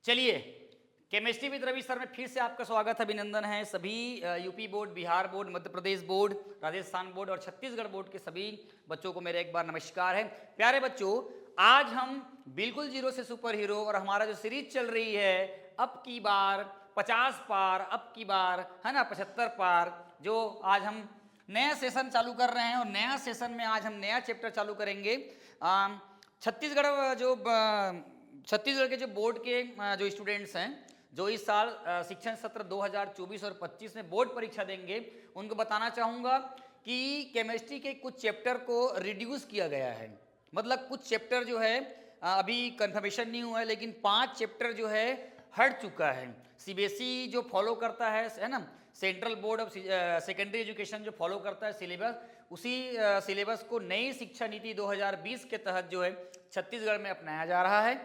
चलिए, chemistry with Ravi sir में फिर से आपका स्वागत, अभिनंदन है। सभी UP board, Bihar board, Madhya Pradesh board, Rajasthan board और छत्तीसगढ़ बोर्ड के सभी बच्चों को मेरा एक बार नमस्कार है। प्यारे बच्चों, आज हम बिल्कुल जीरो से सुपर हीरो और हमारा जो सीरीज चल रही है अब की बार 50 पार, अब की बार है ना 75 पार, जो आज हम नया सेशन चालू कर रहे हैं और नया सेशन में आज हम नया चैप्टर चालू करेंगे। छत्तीसगढ़ के जो बोर्ड के जो स्टूडेंट्स हैं जो इस साल शिक्षण सत्र 2024 और 25 में बोर्ड परीक्षा देंगे, उनको बताना चाहूँगा कि केमिस्ट्री के कुछ चैप्टर को रिड्यूस किया गया है। मतलब कुछ चैप्टर जो है अभी कंफर्मेशन नहीं हुआ है, लेकिन 5 चैप्टर जो है हट चुका है। सीबीएसई जो फॉलो करता है ना, central board of secondary education जो फॉलो करता है सिलेबस, उसी सिलेबस को नई शिक्षा नीति 2020 के तहत जो है छत्तीसगढ़ में अपनाया जा रहा है।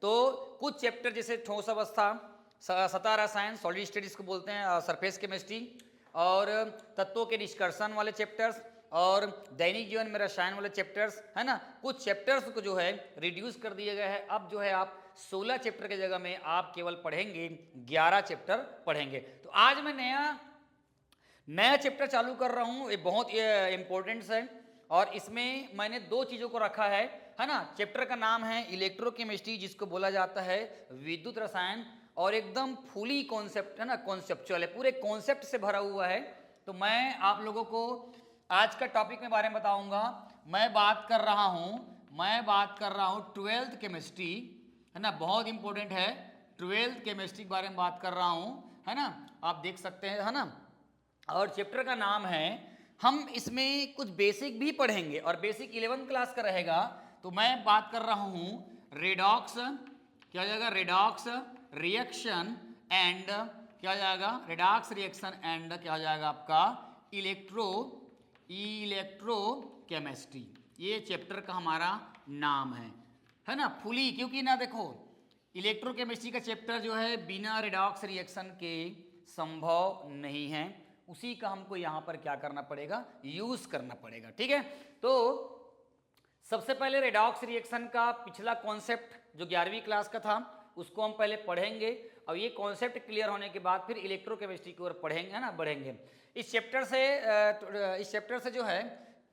तो कुछ चैप्टर जैसे ठोस अवस्था, सतह रसायन, सॉलिड स्टेट को बोलते हैं, सरफेस केमिस्ट्री और तत्वों के निष्कर्षण वाले चैप्टर्स और दैनिक जीवन में रसायन वाले चैप्टर्स है ना, कुछ चैप्टर्स को जो है रिड्यूस कर दिया गया है। अब जो है आप 16 चैप्टर की जगह में आप केवल पढ़ेंगे 11 चैप्टर पढ़ेंगे। तो आज मैं नया चैप्टर चालू कर रहा हूँ, ये बहुत इम्पोर्टेंट है और इसमें मैंने 2 चीज़ों को रखा है ना। चैप्टर का नाम है इलेक्ट्रोकेमिस्ट्री, जिसको बोला जाता है विद्युत रसायन, और एकदम फुली कॉन्सेप्ट है ना, कॉन्सेप्चुअल है, पूरे कॉन्सेप्ट से भरा हुआ है। तो मैं आप लोगों को आज का टॉपिक के बारे में बताऊंगा। मैं बात कर रहा हूँ 12th केमिस्ट्री है ना, बहुत इंपॉर्टेंट है। 12th केमिस्ट्री के बारे में बात कर रहा हूँ है ना, आप देख सकते हैं है ना। और चैप्टर का नाम है, हम इसमें कुछ बेसिक भी पढ़ेंगे और बेसिक 11th क्लास का रहेगा। तो मैं बात कर रहा हूँ रेडॉक्स, क्या हो जाएगा, रेडॉक्स रिएक्शन एंड क्या हो जाएगा, रेडॉक्स रिएक्शन एंड क्या हो जाएगा आपका इलेक्ट्रोकेमिस्ट्री। ये चैप्टर का हमारा नाम है ना, फुली, क्योंकि ना देखो इलेक्ट्रोकेमिस्ट्री का चैप्टर जो है बिना रेडॉक्स रिएक्शन के संभव नहीं है। उसी का हमको यहाँ पर क्या करना पड़ेगा, यूज करना पड़ेगा। ठीक है, तो सबसे पहले रेडॉक्स रिएक्शन का पिछला कॉन्सेप्ट जो 11वीं क्लास का था उसको हम पहले पढ़ेंगे और ये कॉन्सेप्ट क्लियर होने के बाद फिर इलेक्ट्रोकेमिस्ट्री की ओर पढ़ेंगे ना, बढ़ेंगे। इस चैप्टर से जो है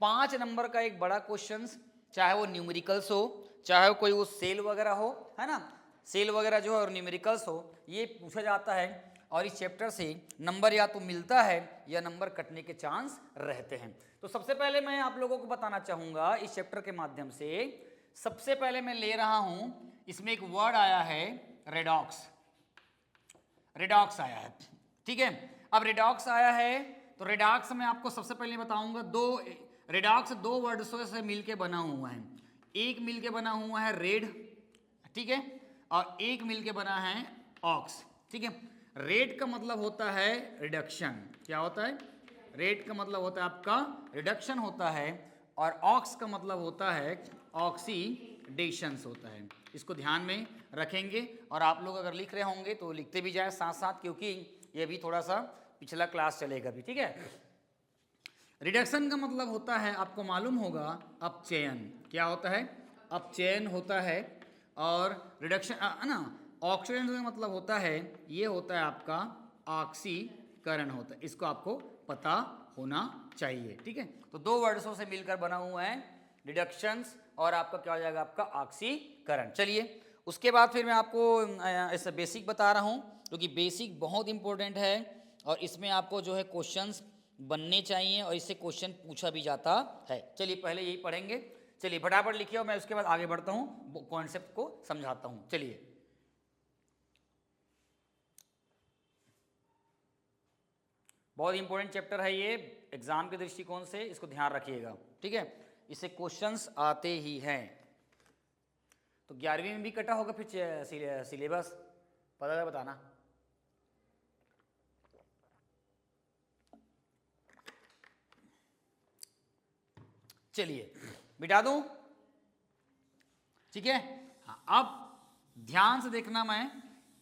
5 नंबर का एक बड़ा क्वेश्चन, चाहे वो न्यूमेरिकल्स हो, चाहे कोई वो सेल वगैरह हो है ना, सेल वगैरह जो है और न्यूमेरिकल्स हो, ये पूछा जाता है। और इस चैप्टर से नंबर या तो मिलता है या नंबर कटने के चांस रहते हैं। तो सबसे पहले मैं आप लोगों को बताना चाहूँगा इस चैप्टर के माध्यम से, सबसे पहले मैं ले रहा हूँ, इसमें एक वर्ड आया है रेडॉक्स, रेडॉक्स आया है। ठीक है, अब रेडॉक्स आया है तो रेडॉक्स में आपको सबसे पहले बताऊंगा रेडॉक्स 2 वर्ड्सों से मिलके बना हुआ है। एक मिलके बना हुआ है रेड, ठीक है, और एक मिलके बना है ऑक्स। ठीक है, रेड का मतलब होता है रिडक्शन, क्या होता है, रेड का मतलब होता है आपका रिडक्शन होता है, और ऑक्स का मतलब होता है ऑक्सीडेशंस होता है। इसको ध्यान में रखेंगे और आप लोग अगर लिख रहे होंगे तो लिखते भी जाए साथ साथ, क्योंकि ये भी थोड़ा सा पिछला क्लास चलेगा भी। ठीक है, रिडक्शन का मतलब होता है, आपको मालूम होगा, अपचयन। क्या होता है, अपचयन होता है। और रिडक्शन ना, ऑक्सीडेशन का मतलब होता है, ये होता है आपका ऑक्सीकरण होता है। इसको आपको पता होना चाहिए। ठीक है, तो 2 वर्ड्सों से मिलकर बना हुआ है रिडक्शंस और आपका क्या हो जाएगा, आपका ऑक्सीकरण। चलिए, उसके बाद फिर मैं आपको ऐसा बेसिक बता रहा हूँ, क्योंकि बेसिक बहुत इंपॉर्टेंट है और इसमें आपको जो है क्वेश्चंस बनने चाहिए और इससे क्वेश्चन पूछा भी जाता है। चलिए पहले यही पढ़ेंगे। चलिए फटाफट लिखिए और मैं उसके बाद आगे बढ़ता हूँ, कॉन्सेप्ट को समझाता हूँ। चलिए, बहुत इंपॉर्टेंट चैप्टर है ये एग्जाम के दृष्टिकोण से, इसको ध्यान रखिएगा। ठीक है, इससे क्वेश्चंस आते ही हैं। तो 11वीं में भी कटा होगा फिर सिलेबस, पता है, बताना। चलिए बिठा दूं, ठीक है। हाँ, अब ध्यान से देखना मैं,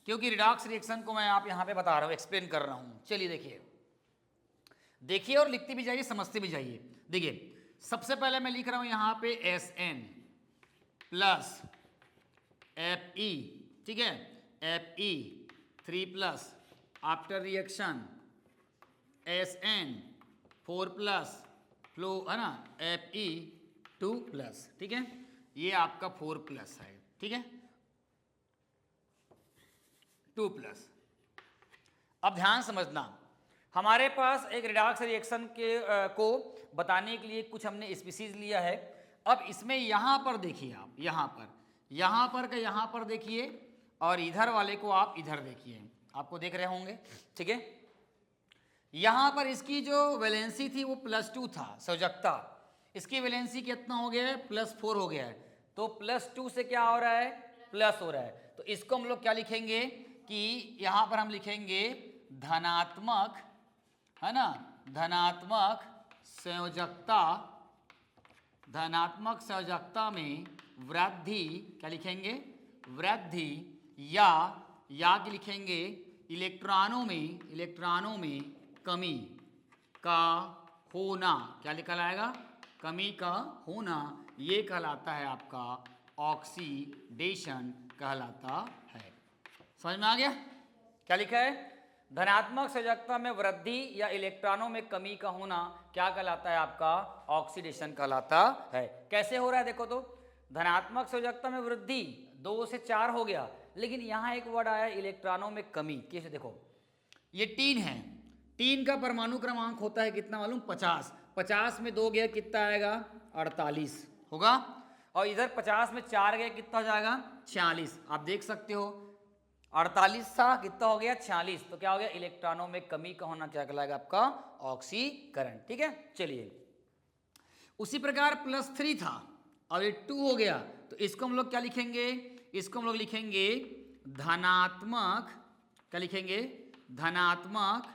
क्योंकि रिडॉक्स रिएक्शन को मैं आप यहां पे बता रहा हूं, एक्सप्लेन कर रहा हूं। चलिए देखिए और लिखते भी जाइए, समझते भी जाइए। देखिए, सबसे पहले मैं लिख रहा हूं यहां पे SN प्लस FE, ठीक है, Fe3+ after reaction SN4+ flow है ना Fe2+, ठीक है, ये आपका 4+ है, ठीक है, 2+। अब ध्यान समझना, हमारे पास एक रिडॉक्स रिएक्शन के को बताने के लिए कुछ हमने स्पीसीज लिया है। अब इसमें यहाँ पर देखिए, आप यहाँ पर का यहाँ पर देखिए, और इधर वाले को आप इधर देखिए, आपको देख रहे होंगे, ठीक है। यहाँ पर इसकी जो वैलेंसी थी वो +2 था, संयोजकता, इसकी वैलेंसी कितना हो गया है, +4 हो गया है, तो +2 से क्या हो रहा है, प्लस हो रहा है। तो इसको हम लोग क्या लिखेंगे कि यहाँ पर हम लिखेंगे धनात्मक, है ना, धनात्मक संयोजकता में वृद्धि, क्या लिखेंगे, वृद्धि, या कि लिखेंगे इलेक्ट्रॉनों में कमी का होना, क्या लिखा जाएगा, कमी का होना, ये कहलाता है आपका ऑक्सीडेशन कहलाता है। समझ में आ गया क्या लिखा है, धनात्मक संयोजकता में वृद्धि या इलेक्ट्रॉनों में कमी का होना क्या कहलाता है, आपका ऑक्सीडेशन कहलाता है। कैसे हो रहा है देखो, तो धनात्मक संयोजकता में वृद्धि 2 से 4 हो गया, लेकिन यहाँ एक वर्ड आया इलेक्ट्रॉनों में कमी। कैसे देखो, ये टीन है, टीन का परमाणु क्रमांक होता है कितना मालूम, 50, 50 में 2 गया कितना आएगा, 48 होगा, और इधर 50 में 4 गया कितना हो जाएगा, 46। आप देख सकते हो 48 सा कितना हो गया, 46, तो क्या हो गया, इलेक्ट्रॉनों में कमी का होना क्या कहलाएगा, आपका ऑक्सीकरण, ठीक है। चलिए, उसी प्रकार +3 था और ये 2 हो गया, तो इसको हम लोग क्या लिखेंगे, इसको हम लोग लिखेंगे धनात्मक, क्या लिखेंगे, धनात्मक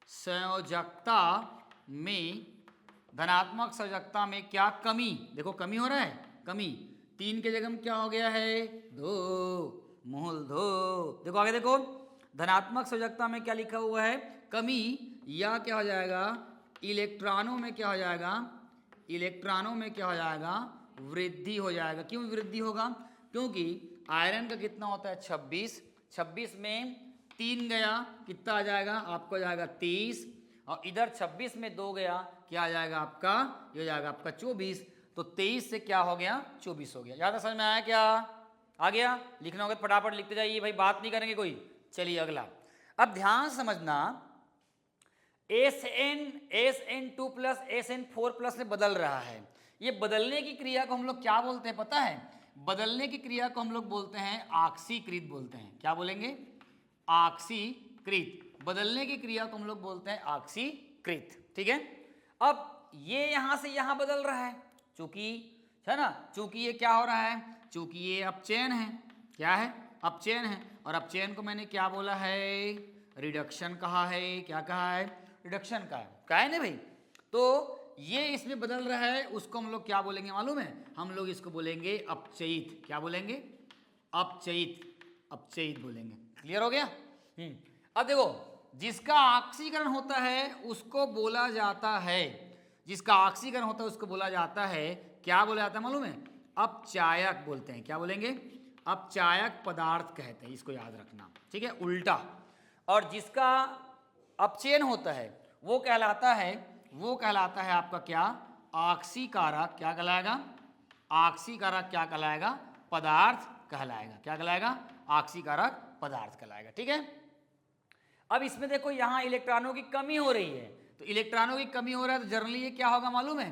संयोजकता में क्या कमी, देखो कमी हो रहा है, कमी 3 के जगह में क्या हो गया है, 2 मूल 2, देखो आगे देखो, धनात्मक संयोजकता में क्या लिखा हुआ है, कमी, या क्या हो जाएगा, इलेक्ट्रॉनों में क्या हो जाएगा, वृद्धि हो जाएगा। क्यों वृद्धि होगा, क्योंकि आयरन का कितना होता है, 26 में 3 गया कितना आ जाएगा, आपको जाएगा 30, और इधर 26 में 2 गया क्या आ जाएगा आपका, ये हो जाएगा आपका 24, तो 23 से क्या हो गया, 24 हो गया। ज़्यादा समझ में आया क्या, आ गया, लिखना होगा फटाफट लिखते जाइए भाई, बात नहीं करेंगे कोई। चलिए अगला, अब ध्यान समझना, SN2+ SN4+ में बदल रहा है, ये बदलने की क्रिया को हम लोग क्या बोलते हैं पता है, बदलने की क्रिया को हम लोग बोलते हैं ऑक्सीकृत बोलते हैं। क्या बोलेंगे, ऑक्सीकृत, बदलने की क्रिया को हम लोग बोलते हैं ऑक्सीकृत, ठीक है। अब ये यहां से यहां बदल रहा है, चूंकि है ना, चूंकि ये क्या हो रहा है, चूंकि ये अपचयन है, क्या है, अपचयन है, और अपचयन को मैंने क्या बोला है, रिडक्शन कहा है, क्या कहा है, रिडक्शन का है ना भाई। तो ये इसमें बदल रहा है, उसको हम लोग क्या बोलेंगे मालूम है, हम लोग इसको बोलेंगे अपचयित। क्या बोलेंगे, अपचयित बोलेंगे। क्लियर हो गया। अब देखो, जिसका ऑक्सीकरण होता है उसको बोला जाता है, जिसका ऑक्सीकरण होता है उसको बोला जाता है, क्या बोला जाता है मालूम है, अपचायक बोलते हैं। क्या बोलेंगे, अपचायक पदार्थ कहते हैं, इसको याद रखना, ठीक है, उल्टा। और जिसका अपचयन होता है वो कहलाता है आपका क्या, ऑक्सीकारक। क्या कहलाएगा, ऑक्सीकारक क्या कहलाएगा, पदार्थ कहलाएगा। क्या कहलाएगा, ऑक्सीकारक पदार्थ कहलाएगा, ठीक है। अब इसमें देखो, यहाँ इलेक्ट्रॉनों की कमी हो रही है, तो इलेक्ट्रॉनों की कमी हो रहा है तो जनरली ये क्या होगा मालूम है,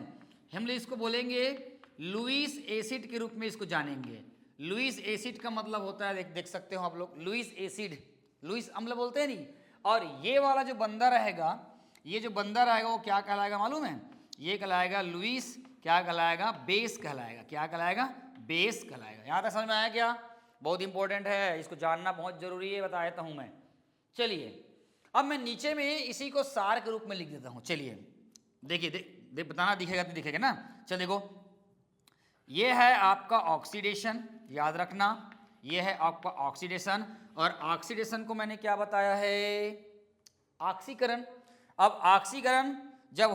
हम लोग इसको बोलेंगे लुईस एसिड के रूप में इसको जानेंगे। लुईस एसिड का मतलब होता है, देख सकते हो आप लोग, लुईस एसिड, लुईस अम्ल बोलते हैं नहीं। और ये वाला जो बंदा रहेगा, ये जो बंदा रहेगा वो क्या कहलाएगा मालूम है, ये कहलाएगा लुईस, क्या कहलाएगा, बेस कहलाएगा। क्या कहलाएगा, बेस कहलाएगा। यहाँ तक समझ में आया क्या, बहुत इंपॉर्टेंट है, इसको जानना बहुत जरूरी है, बता देता हूँ मैं। चलिए, अब मैं नीचे में इसी को सार के रूप में लिख देता हूँ। चलिए देखिए, बताना दिखेगा तो दिखेगा ना। चल देखो, ये है आपका ऑक्सीडेशन, याद रखना, ये है आपका ऑक्सीडेशन, और ऑक्सीडेशन को मैंने क्या बताया है, ऑक्सीकरण। अब ऑक्सीकरण जब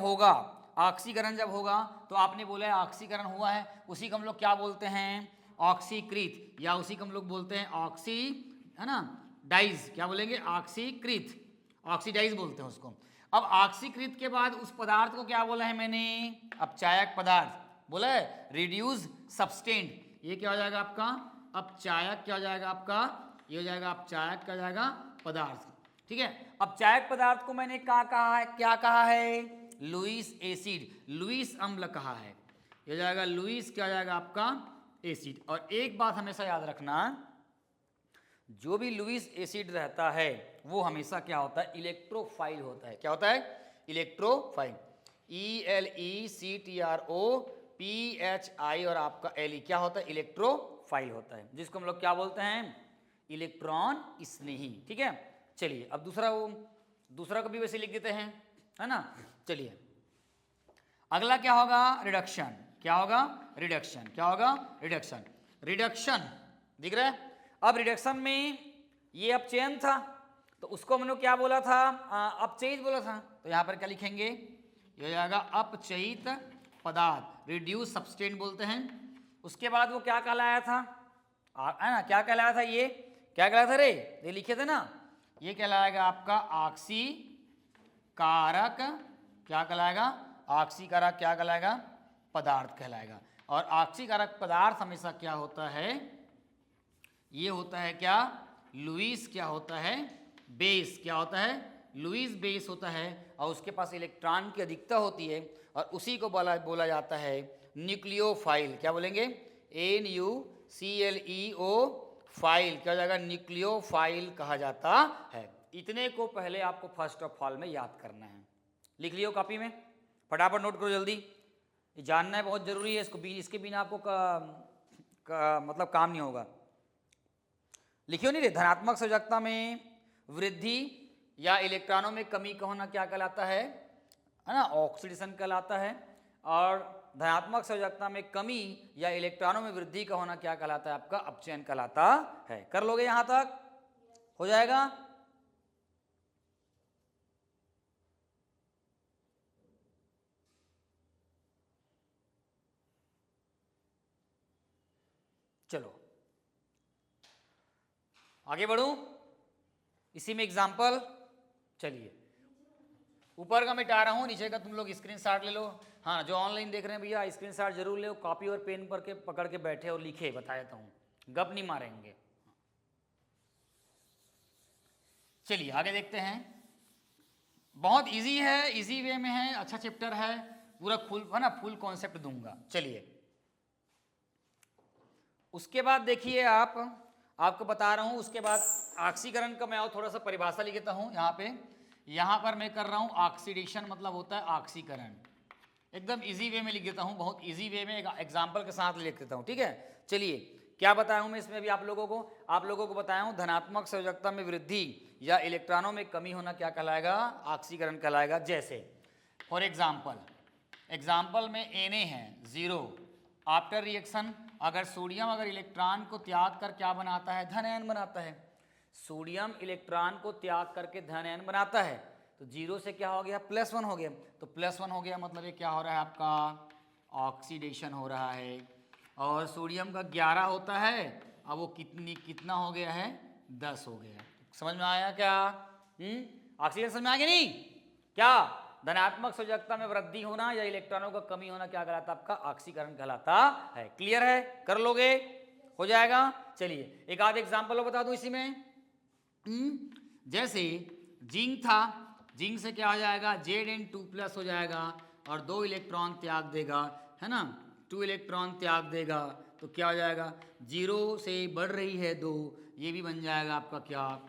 होगा तो आपने बोला है ऑक्सीकरण हुआ है, उसी को हम लोग क्या बोलते हैं, ऑक्सीकृत, या उसी को हम लोग बोलते हैं है ना, डाइज क्या बोलेंगे, ऑक्सीकृत, ऑक्सीडाइज बोलते हैं उसको। अब ऑक्सीकृत के बाद उस पदार्थ को क्या बोला है मैंने, अपचायक पदार्थ बोला है, रिड्यूस सब्सटेंट। ये क्या हो जाएगा आपका अपचायक, क्या हो जाएगा आपका, ये हो जाएगा अपचायक, क्या हो जाएगा पदार्थ, ठीक है। अपचायक पदार्थ को मैंने कहा है, क्या कहा है, लुईस एसिड, लुईस अम्ल कहा है, ये हो जाएगा लुईस, क्या हो जाएगा आपका एसिड। और एक बात हमेशा याद रखना, जो भी लुईस एसिड रहता है वो हमेशा क्या होता है, इलेक्ट्रोफाइल होता है। क्या होता है, इलेक्ट्रोफाइल, ELECTROPHI और आपका LE क्या होता है, इलेक्ट्रोफाइल होता है, जिसको हम लोग क्या बोलते हैं, इलेक्ट्रॉन स्नेही, ठीक है। चलिए अब दूसरा को भी वैसे लिख देते हैं, है ना। चलिए अगला क्या होगा, रिडक्शन, क्या होगा, रिडक्शन, क्या होगा, रिडक्शन, रिडक्शन दिख रहा है। अब रिडक्शन में ये अपचयन था, तो उसको हम लोग क्या बोला था, अपचयित बोला था, तो यहाँ पर क्या लिखेंगे, ये हो जाएगा अपचयित पदार्थ, रिड्यूस सब्सटेंट बोलते हैं। उसके बाद वो क्या कहलाया था, है ना, क्या कहलाया था, ये क्या कहलाया था रे, ये लिखे थे ना, ये कहलाएगा आपका ऑक्सीकारक, क्या कहलाएगा, ऑक्सीकारक क्या कहलाएगा, पदार्थ कहलाएगा। और ऑक्सीकारक पदार्थ हमेशा क्या होता है, ये होता है क्या, लुईस क्या होता है, बेस, क्या होता है, लुईस बेस होता है, और उसके पास इलेक्ट्रॉन की अधिकता होती है, और उसी को बोला जाता है न्यूक्लियोफाइल, क्या बोलेंगे, NuCleo फाइल, क्या हो जाएगा, न्यूक्लियोफाइल कहा जाता है। इतने को पहले आपको फर्स्ट ऑफ ऑल में याद करना है, लिख लियो कॉपी में, फटाफट नोट करो जल्दी, ये जानना है, बहुत जरूरी है, इसके बिना आपको मतलब काम नहीं होगा। लिखियो नहीं रे, धनात्मक संयोजकता में वृद्धि या इलेक्ट्रॉनों में कमी का होना क्या कहलाता है ना, ऑक्सीडेशन कहलाता है। और धनात्मक संयोजकता में कमी या इलेक्ट्रॉनों में वृद्धि का होना क्या कहलाता है, आपका अपचयन कहलाता है। कर लोगे यहां तक, हो जाएगा। चलो आगे बढ़ूं, इसी में एग्जाम्पल, चलिए ऊपर का मिटा रहा हूं, नीचे का तुम लोग स्क्रीनशॉट ले लो। हाँ, जो ऑनलाइन देख रहे हैं भैया स्क्रीनशॉट जरूर ले, कॉपी और पेन पर के पकड़ के बैठे और लिखे, बता देता हूं, गप नहीं मारेंगे। चलिए आगे देखते हैं, बहुत इजी है, इजी वे में है, अच्छा चैप्टर है, पूरा फुल है ना, फुल कॉन्सेप्ट दूंगा। चलिए उसके बाद देखिए, आपको बता रहा हूं, उसके बाद ऑक्सीकरण का मैं और थोड़ा सा परिभाषा लिख देता हूं यहाँ पर मैं कर रहा हूं ऑक्सीडेशन, मतलब होता है ऑक्सीकरण, एकदम इजी वे में लिख देता हूं, बहुत इजी वे में, एक एग्जाम्पल के साथ लिख देता हूं, ठीक है। चलिए क्या बताया हूं मैं इसमें भी आप लोगों को बताया हूं, धनात्मक संयोजकता में वृद्धि या इलेक्ट्रॉनों में कमी होना क्या कहलाएगा, ऑक्सीकरण कहलाएगा। जैसे फॉर एग्जाम्पल में Na है 0, आफ्टर रिएक्शन अगर सोडियम अगर इलेक्ट्रॉन को त्याग कर क्या बनाता है, धन आयन बनाता है, सोडियम इलेक्ट्रॉन को त्याग करके धन आयन बनाता है, तो 0 से क्या हो गया, +1 हो गया, तो +1 हो गया मतलब ये क्या हो रहा है, आपका ऑक्सीडेशन हो रहा है। और सोडियम का 11 होता है, अब वो कितना हो गया है, 10 हो गया। समझ में आया क्या, ऑक्सीडेशन समझ में आ गया नहीं क्या, धनात्मक संयोजकता में वृद्धि होना या इलेक्ट्रॉनों का कमी होना क्या कहलाता है, आपका ऑक्सीकरण कहलाता है। क्लियर है, कर लोगे, हो जाएगा। चलिए एक आध एग्जांपल बता दूं इसी में, जैसे जिंक था, जिंक से क्या हो जाएगा, Zn2+ हो जाएगा, और 2 इलेक्ट्रॉन त्याग देगा, है ना, 2 इलेक्ट्रॉन त्याग देगा, तो क्या हो जाएगा, 0 से बढ़ रही है 2, ये भी बन जाएगा आपका क्या,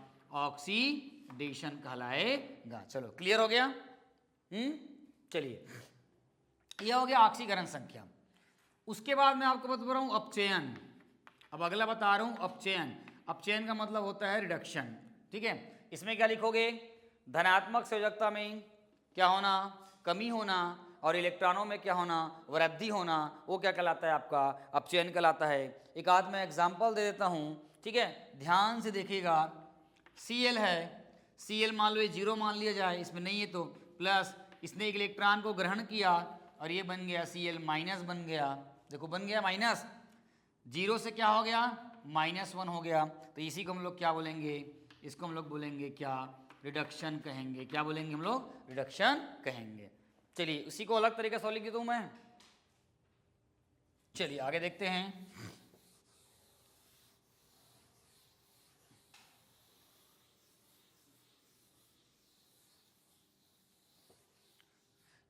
ऑक्सीडेशन कहलाएगा। चलो क्लियर हो गया। चलिए यह हो गया ऑक्सीकरण संख्या। उसके बाद मैं आपको बता रहा हूं अपचयन, अब अगला बता रहा हूं अपचयन। अपचयन का मतलब होता है रिडक्शन, ठीक है। इसमें क्या लिखोगे, धनात्मक संयोजकता में क्या होना, कमी होना, और इलेक्ट्रॉनों में क्या होना, वृद्धि होना, वो क्या कहलाता है, आपका अपचयन कहलाता है। एक आध मैं एग्जाम्पल दे देता हूं, ठीक है, ध्यान से देखिएगा। Cl है, Cl मान लो 0 मान लिया जाए, इसमें नहीं है तो प्लस, इसने एक इलेक्ट्रॉन को ग्रहण किया और ये बन गया Cl- बन गया, देखो बन गया माइनस, 0 से क्या हो गया, -1 हो गया, तो इसी को हम लोग क्या बोलेंगे, इसको हम लोग बोलेंगे क्या, रिडक्शन कहेंगे। क्या बोलेंगे हम लोग, रिडक्शन कहेंगे। चलिए उसी को अलग तरीके से सॉल्व लिख दूं मैं। चलिए आगे देखते हैं।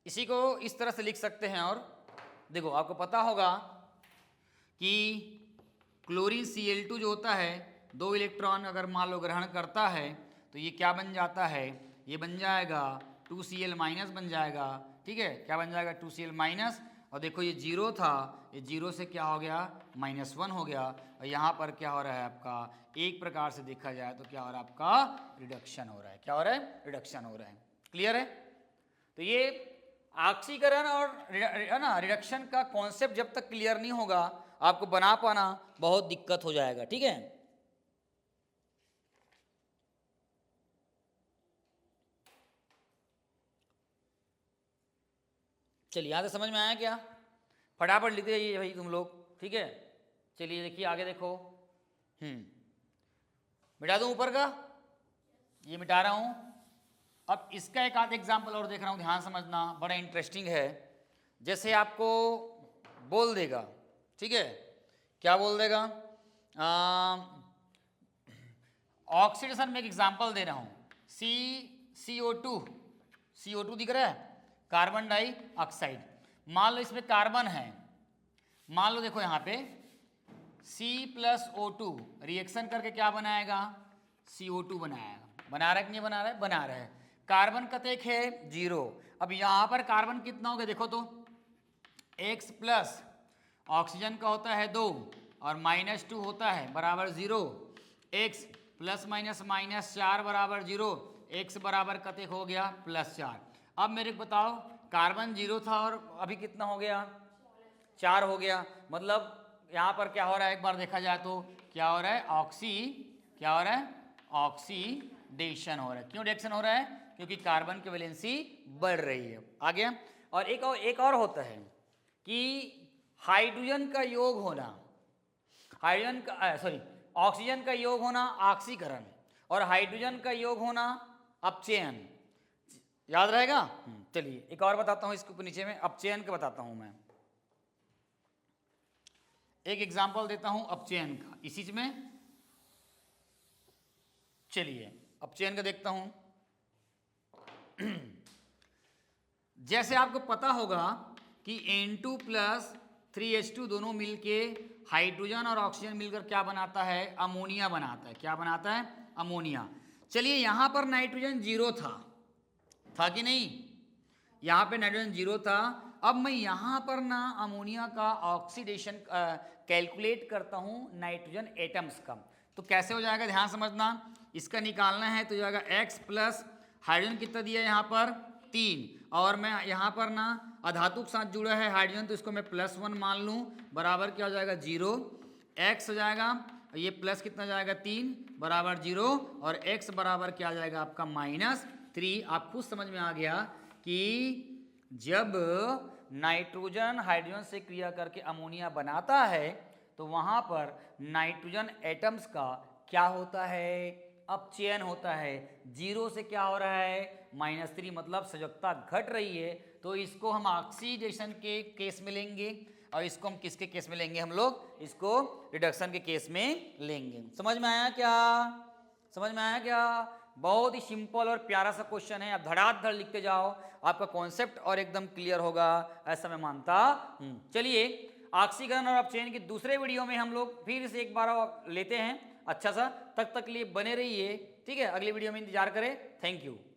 इसी को इस तरह से लिख सकते हैं। और देखो आपको पता होगा कि क्लोरीन Cl2 जो होता है, 2 इलेक्ट्रॉन अगर मान लो ग्रहण करता है तो ये क्या बन जाता है, ये बन जाएगा 2Cl- बन जाएगा। ठीक है, क्या बन जाएगा, 2Cl-। और देखो ये 0 था, ये 0 से क्या हो गया, -1 हो गया। और यहाँ पर क्या हो रहा है आपका, एक प्रकार से देखा जाए तो क्या हो रहा है आपका, रिडक्शन हो रहा है। क्या हो रहा है, रिडक्शन हो रहा है। क्लियर है। तो ये ऑक्सीकरण और है ना रिडक्शन का कॉन्सेप्ट जब तक क्लियर नहीं होगा आपको बना पाना बहुत दिक्कत हो जाएगा। ठीक है, चलिए यहां से समझ में आया क्या, फटाफट लिखते जाइए भाई तुम लोग। ठीक है, चलिए देखिए आगे देखो। मिटा दूं ऊपर का, ये मिटा रहा हूं। अब इसका एक आध एग्जाम्पल और देख रहा हूं, ध्यान समझना, बड़ा इंटरेस्टिंग है। जैसे आपको बोल देगा, ठीक है, क्या बोल देगा, ऑक्सीडेशन में एक एग्जाम्पल दे रहा हूं, CO2 दिख रहा है, कार्बन डाइऑक्साइड। मान लो इसमें कार्बन है, मान लो देखो यहाँ पे C+O2 रिएक्शन करके क्या बनाएगा, CO2 बनाएगा। बना रहा है कि नहीं बना रहा है, बना रहा है। कार्बन कतेक है, 0। अब यहाँ पर कार्बन कितना हो गया देखो तो, X प्लस ऑक्सीजन का होता है 2 और -2 होता है बराबर 0। X प्लस माइनस -4 बराबर 0, X बराबर कतेक हो गया, +4। अब मेरे को बताओ, कार्बन 0 था और अभी कितना हो गया, 4 हो गया। मतलब यहाँ पर क्या हो रहा है, एक बार देखा जाए तो क्या हो रहा है, क्या हो रहा है, ऑक्सीडेशन हो रहा है। क्यों रिएक्शन हो रहा है, क्योंकि कार्बन की वैलेंसी बढ़ रही है। आ गया। और एक और होता है कि हाइड्रोजन का योग होना, ऑक्सीजन का योग होना ऑक्सीकरण, और हाइड्रोजन का योग होना अपचयन। याद रहेगा। चलिए एक और बताता हूं, इसके ऊपर नीचे में अपचयन का बताता हूं मैं। एक एग्जांपल देता हूं अपचयन का इसी में। चलिए अपचयन का देखता हूं। जैसे आपको पता होगा कि N2 प्लस 3H2 दोनों मिलके हाइड्रोजन और ऑक्सीजन मिलकर क्या बनाता है, अमोनिया बनाता है। क्या बनाता है, अमोनिया। चलिए यहां पर नाइट्रोजन 0 था कि नहीं, यहां पे नाइट्रोजन 0 था। अब मैं यहां पर ना अमोनिया का ऑक्सीडेशन कैलकुलेट करता हूं नाइट्रोजन एटम्स का। तो कैसे हो जाएगा, ध्यान समझना, इसका निकालना है तो जाएगा X प्लस हाइड्रोजन कितना दिया है यहाँ पर 3, और मैं यहाँ पर ना अधातु के साथ जुड़ा है हाइड्रोजन, तो इसको मैं +1 मान लूँ, बराबर क्या हो जाएगा 0। X हो जाएगा, ये प्लस कितना जाएगा 3 बराबर 0, और X बराबर क्या आ जाएगा आपका -3। आप खुद समझ में आ गया कि जब नाइट्रोजन हाइड्रोजन से क्रिया करके अमोनिया बनाता है तो वहाँ पर नाइट्रोजन एटम्स का क्या होता है, अपचयन होता है। 0 से क्या हो रहा है, -3, मतलब सजगता घट रही है। तो इसको हम ऑक्सीडेशन के केस में लेंगे, और इसको हम किसके केस में लेंगे, हम लोग इसको रिडक्शन के केस में लेंगे। समझ में आया क्या, समझ में आया क्या। बहुत ही सिंपल और प्यारा सा क्वेश्चन है, आप धड़ाधड़ लिखते जाओ, आपका कॉन्सेप्ट और एकदम क्लियर होगा, ऐसा मैं मानता हूं। चलिए ऑक्सीकरण और अपचयन के दूसरे वीडियो में हम लोग फिर से एक बार लेते हैं अच्छा सा। तक लिए बने रहिए, ठीक है, अगली वीडियो में इंतजार करें। Thank you.